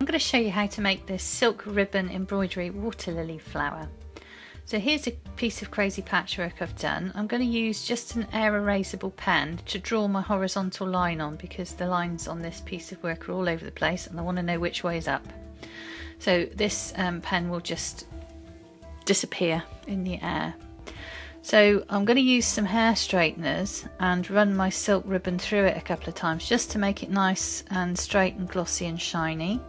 I'm going to show you how to make this silk ribbon embroidery water lily flower. So here's a piece of crazy patchwork I've done. I'm going to use just an air erasable pen to draw my horizontal line on, because the lines on this piece of work are all over the place and I want to know which way is up. So this pen will just disappear in the air. So I'm going to use some hair straighteners and run my silk ribbon through it a couple of times just to make it nice and straight and glossy and shiny.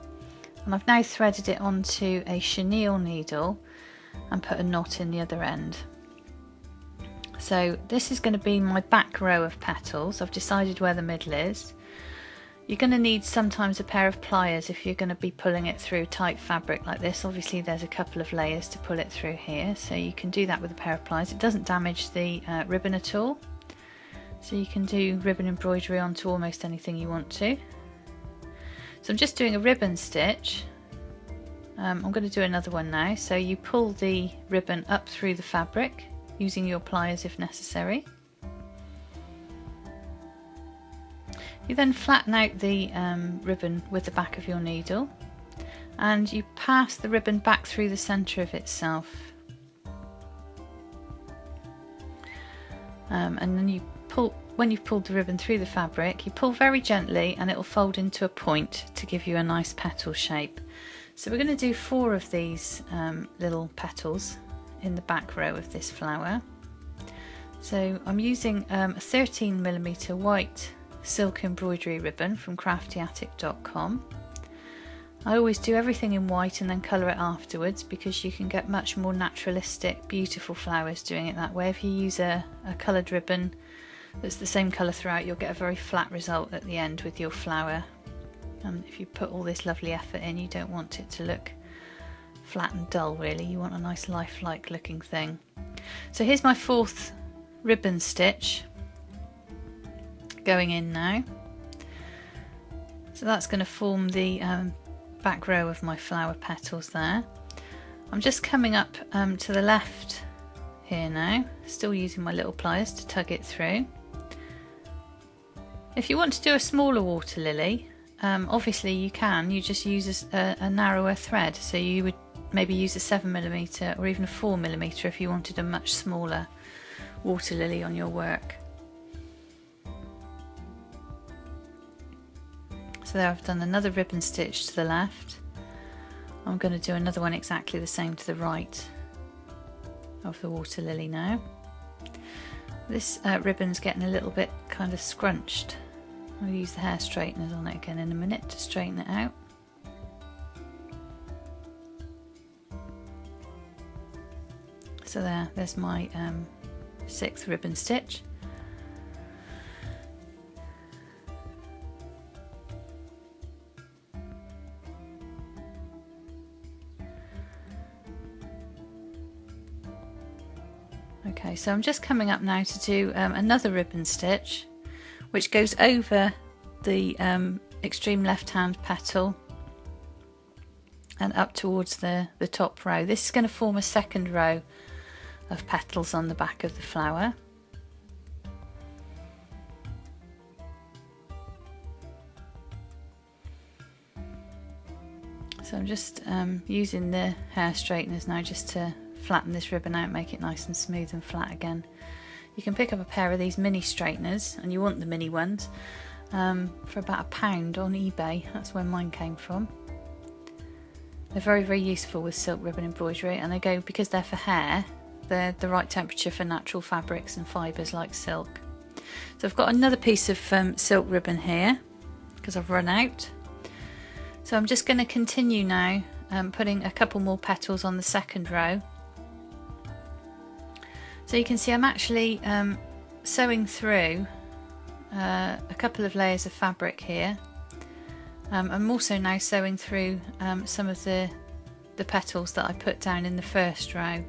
And I've now threaded it onto a chenille needle and put a knot in the other end. So this is going to be my back row of petals. I've decided where the middle is. You're going to need sometimes a pair of pliers if you're going to be pulling it through tight fabric like this. Obviously there's a couple of layers to pull it through here, so you can do that with a pair of pliers. It doesn't damage the ribbon at all, so you can do ribbon embroidery onto almost anything you want to. So I'm just doing a ribbon stitch. I'm going to do another one now. So you pull the ribbon up through the fabric using your pliers if necessary. You then flatten out the ribbon with the back of your needle and you pass the ribbon back through the centre of itself. And then you pull, when you've pulled the ribbon through the fabric, you pull very gently and it will fold into a point to give you a nice petal shape. So we're going to do 4 of these little petals in the back row of this flower. So I'm using a 13mm white silk embroidery ribbon from craftyattic.com. I always do everything in white and then colour it afterwards, because you can get much more naturalistic, beautiful flowers doing it that way. If you use a coloured ribbon that's the same colour throughout, you'll get a very flat result at the end with your flower. And if you put all this lovely effort in, you don't want it to look flat and dull really. You want a nice lifelike looking thing. So here's my 4th ribbon stitch going in now. So that's going to form the back row of my flower petals there. I'm just coming up to the left here now, still using my little pliers to tug it through. If you want to do a smaller water lily, obviously you can, you just use a narrower thread, so you would maybe use a 7mm or even a 4mm if you wanted a much smaller water lily on your work. So there I've done another ribbon stitch to the left. I'm going to do another one exactly the same to the right of the water lily now. This ribbon's getting a little bit kind of scrunched. I'll use the hair straighteners on it again in a minute to straighten it out. So there's my 6th ribbon stitch. Okay, so I'm just coming up now to do another ribbon stitch which goes over the extreme left hand petal and up towards the top row. This is going to form a 2nd row of petals on the back of the flower. So I'm just using the hair straighteners now just to flatten this ribbon out, make it nice and smooth and flat again. You can pick up a pair of these mini straighteners, and you want the mini ones, for about £1 on eBay. That's where mine came from. They're very, very useful with silk ribbon embroidery, and they go, because they're for hair, they're the right temperature for natural fabrics and fibres like silk. So I've got another piece of silk ribbon here because I've run out. So I'm just going to continue now putting a couple more petals on the 2nd row. So you can see I'm actually sewing through a couple of layers of fabric here. I'm also now sewing through some of the petals that I put down in the 1st row.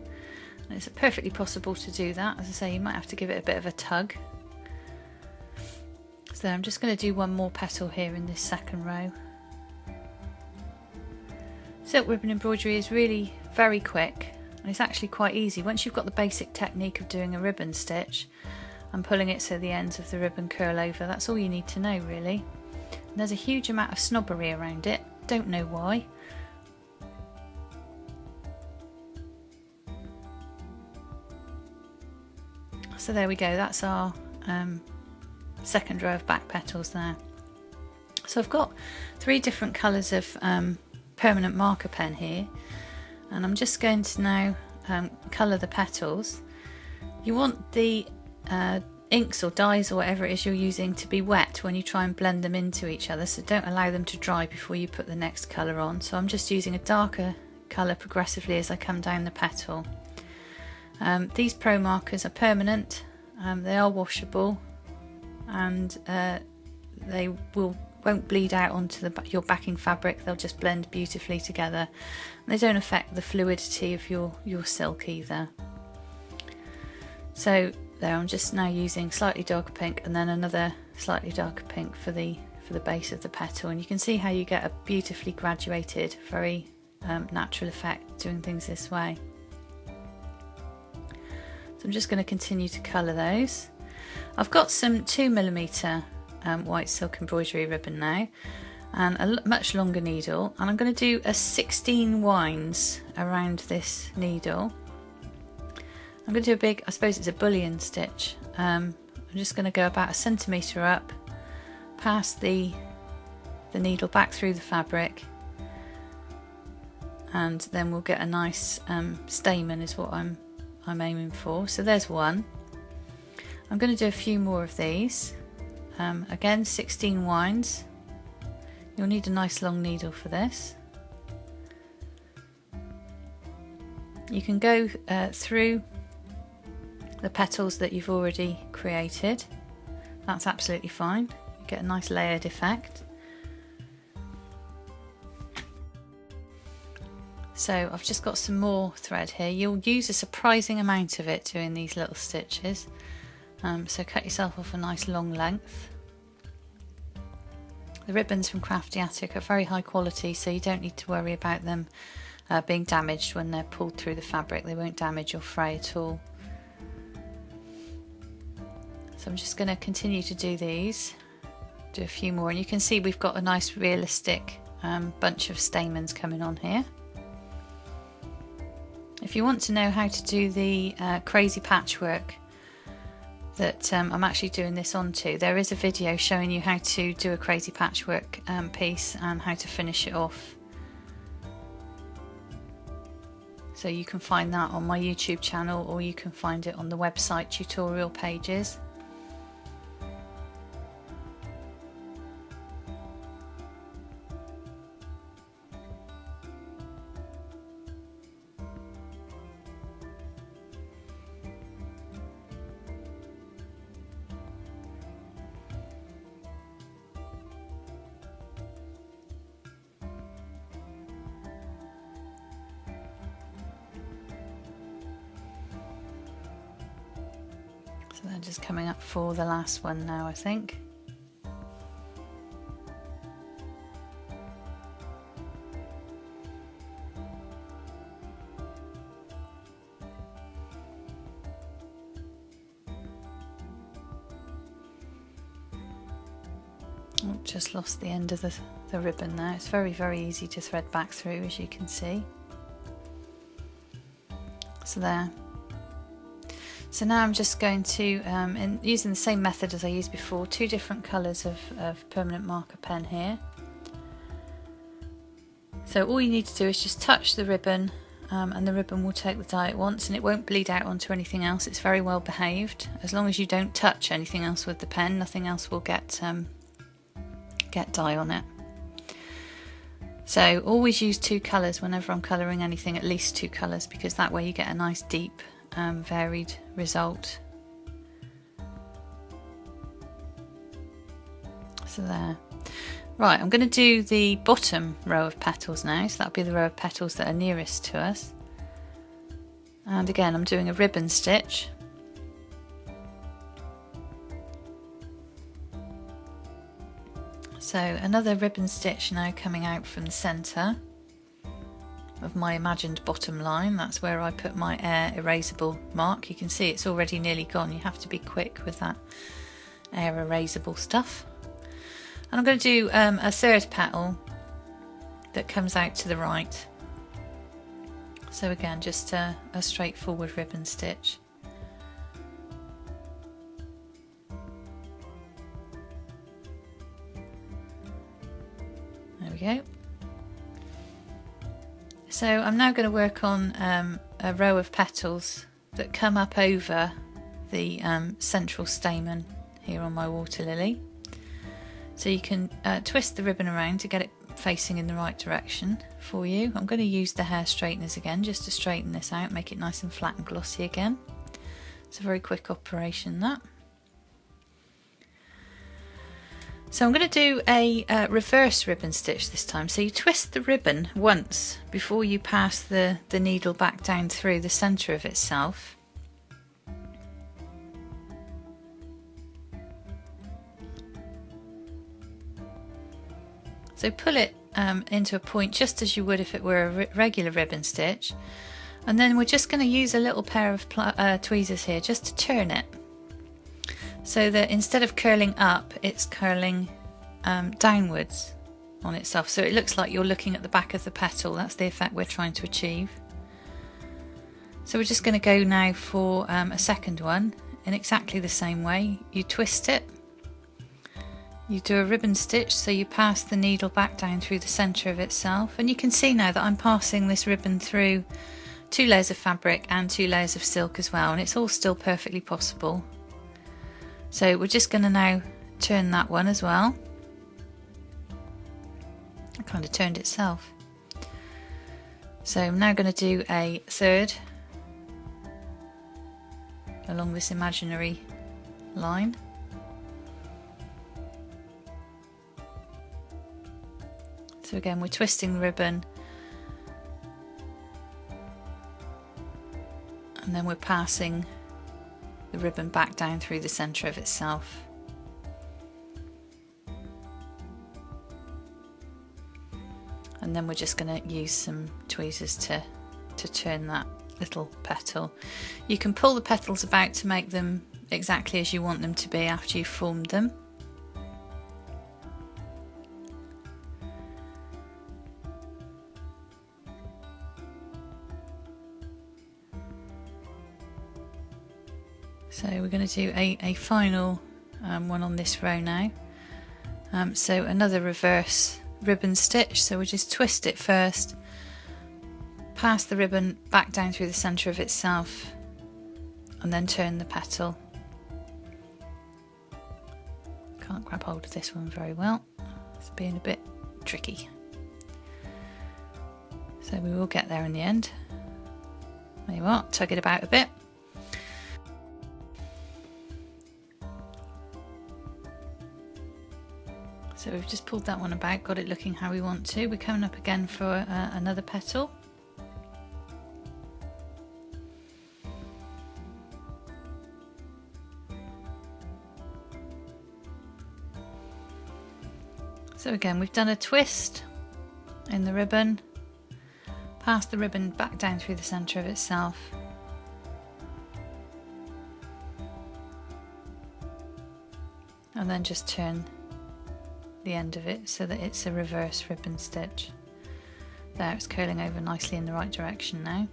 And it's perfectly possible to do that. As I say, you might have to give it a bit of a tug. So I'm just going to do one more petal here in this 2nd row. Silk ribbon embroidery is really very quick. And it's actually quite easy. Once you've got the basic technique of doing a ribbon stitch and pulling it so the ends of the ribbon curl over, that's all you need to know really. And there's a huge amount of snobbery around it, don't know why. So there we go, that's our second row of back petals there. So I've got 3 different colours of permanent marker pen here, and I'm just going to now colour the petals. You want the inks or dyes or whatever it is you're using to be wet when you try and blend them into each other, so don't allow them to dry before you put the next colour on. So I'm just using a darker colour progressively as I come down the petal. These pro markers are permanent, they are washable, and they won't bleed out onto your backing fabric. They'll just blend beautifully together. And they don't affect the fluidity of your silk either. So there, I'm just now using slightly darker pink and then another slightly darker pink for the base of the petal, and you can see how you get a beautifully graduated, very natural effect doing things this way. So I'm just going to continue to colour those. I've got some 2mm white silk embroidery ribbon now, and a much longer needle, and I'm going to do a 16 winds around this needle. I'm going to do a big, I suppose it's a bullion stitch. I'm just going to go about 1 centimetre up, past the needle back through the fabric, and then we'll get a nice stamen is what I'm aiming for. So there's one. I'm going to do a few more of these. Again, 16 winds. You'll need a nice long needle for this. You can go through the petals that you've already created. That's absolutely fine. You get a nice layered effect. So I've just got some more thread here. You'll use a surprising amount of it doing these little stitches. So cut yourself off a nice long length. The ribbons from Craftyattic are very high quality, so you don't need to worry about them being damaged when they're pulled through the fabric. They won't damage or fray at all. So I'm just going to continue to do these, do a few more, and you can see we've got a nice realistic bunch of stamens coming on here. If you want to know how to do the crazy patchwork that I'm actually doing this onto, there is a video showing you how to do a crazy patchwork piece and how to finish it off. So you can find that on my YouTube channel, or you can find it on the website tutorial pages. So they're just coming up for the last one now, I think. Oh, just lost the end of the ribbon there. It's very, very easy to thread back through, as you can see. So there. So now I'm just going to, using the same method as I used before, 2 different colours of permanent marker pen here. So all you need to do is just touch the ribbon, and the ribbon will take the dye at once, and it won't bleed out onto anything else. It's very well behaved. As long as you don't touch anything else with the pen, nothing else will get dye on it. So always use 2 colours whenever I'm colouring anything, at least 2 colours, because that way you get a nice deep varied result. So there. Right, I'm going to do the bottom row of petals now, so that'll be the row of petals that are nearest to us. And again, I'm doing a ribbon stitch. So another ribbon stitch now coming out from the centre of my imagined bottom line. That's where I put my air erasable mark. You can see it's already nearly gone. You have to be quick with that air erasable stuff. And I'm going to do a third petal that comes out to the right. So again, just a straightforward ribbon stitch. There we go. So I'm now going to work on a row of petals that come up over the central stamen here on my water lily. So you can twist the ribbon around to get it facing in the right direction for you. I'm going to use the hair straighteners again just to straighten this out, make it nice and flat and glossy again. It's a very quick operation, that. So I'm going to do a reverse ribbon stitch this time. So you twist the ribbon once before you pass the needle back down through the centre of itself. So pull it into a point just as you would if it were a regular ribbon stitch, and then we're just going to use a little pair of tweezers here just to turn it, so that instead of curling up, it's curling downwards on itself, so it looks like you're looking at the back of the petal. That's the effect we're trying to achieve. So we're just going to go now for a second one in exactly the same way. You twist it, you do a ribbon stitch, so you pass the needle back down through the centre of itself, and you can see now that I'm passing this ribbon through 2 layers of fabric and 2 layers of silk as well, and it's all still perfectly possible. So we're just going to now turn that one as well. It kind of turned itself. So I'm now going to do a third along this imaginary line. So again, we're twisting the ribbon, and then we're passing the ribbon back down through the centre of itself. And then we're just going to use some tweezers to turn that little petal. You can pull the petals about to make them exactly as you want them to be after you've formed them. So we're going to do a final one on this row now. So another reverse ribbon stitch. So we'll just twist it first, pass the ribbon back down through the centre of itself, and then turn the petal. Can't grab hold of this one very well. It's being a bit tricky. So we will get there in the end. There you are, tug it about a bit. So we've just pulled that one about, got it looking how we want to. We're coming up again for another petal. So again, we've done a twist in the ribbon, pass the ribbon back down through the centre of itself, and then just turn the end of it so that it's a reverse ribbon stitch. There, it's curling over nicely in the right direction now.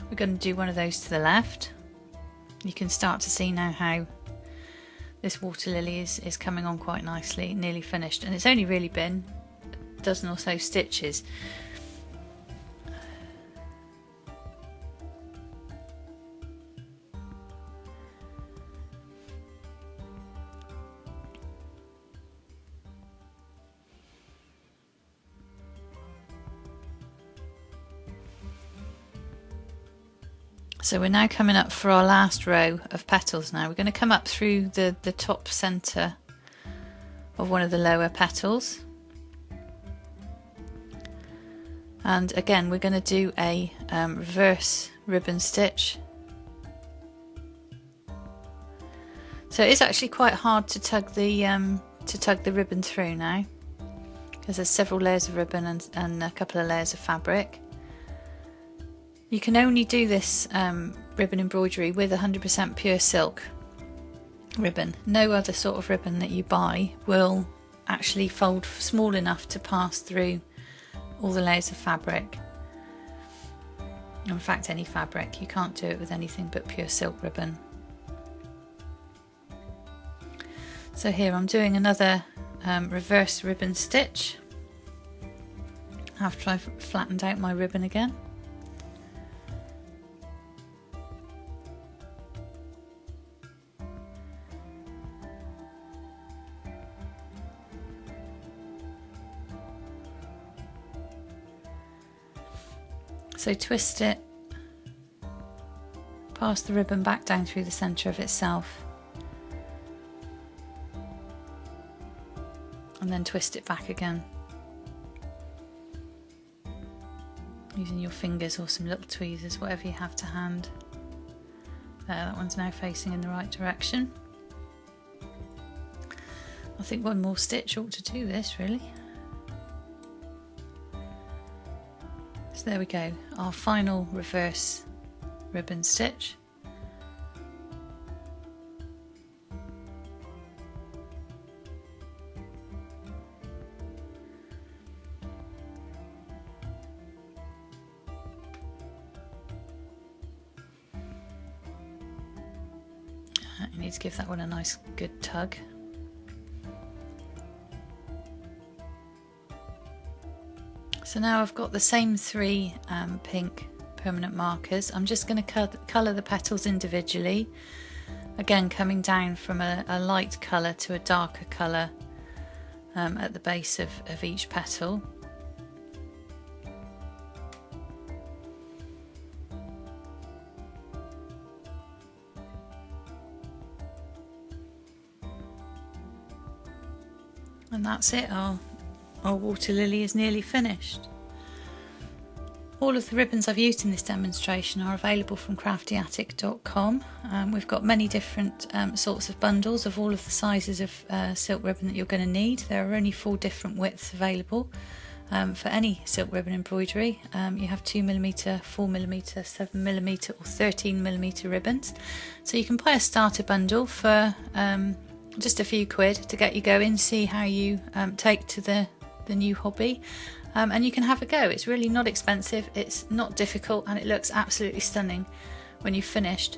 We're going to do one of those to the left. You can start to see now how this water lily is coming on quite nicely, nearly finished, and it's only really been a dozen or so stitches. So we're now coming up for our last row of petals now. We're going to come up through the top centre of one of the lower petals. And again, we're going to do a reverse ribbon stitch. So it's actually quite hard to tug the ribbon through now, because there's several layers of ribbon and a couple of layers of fabric. You can only do this ribbon embroidery with 100% pure silk ribbon. No other sort of ribbon that you buy will actually fold small enough to pass through all the layers of fabric. In fact, any fabric, you can't do it with anything but pure silk ribbon. So here I'm doing another reverse ribbon stitch after I've flattened out my ribbon again. So twist it, pass the ribbon back down through the centre of itself, and then twist it back again using your fingers or some little tweezers, whatever you have to hand. There, that one's now facing in the right direction. I think one more stitch ought to do this, really. So there we go, our final reverse ribbon stitch. You need to give that one a nice good tug. So now I've got the same three pink permanent markers. I'm just going to colour the petals individually, again coming down from a light colour to a darker colour at the base of each petal. And that's it, our water lily is nearly finished. All of the ribbons I've used in this demonstration are available from craftyattic.com. We've got many different sorts of bundles of all of the sizes of silk ribbon that you're going to need. There are only 4 different widths available for any silk ribbon embroidery. You have 2mm, 4mm, 7mm or 13mm ribbons. So you can buy a starter bundle for just a few quid to get you going, see how you take to the new hobby, and you can have a go. It's really not expensive, it's not difficult, and it looks absolutely stunning when you've finished.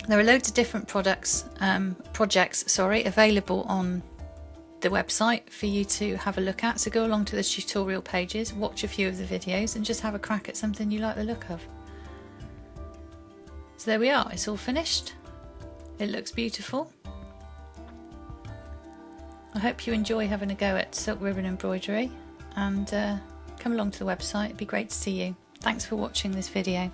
There are loads of different projects available on the website for you to have a look at, so go along to the tutorial pages, watch a few of the videos and just have a crack at something you like the look of. So there we are, it's all finished. It looks beautiful. I hope you enjoy having a go at silk ribbon embroidery, and come along to the website, it'd be great to see you. Thanks for watching this video.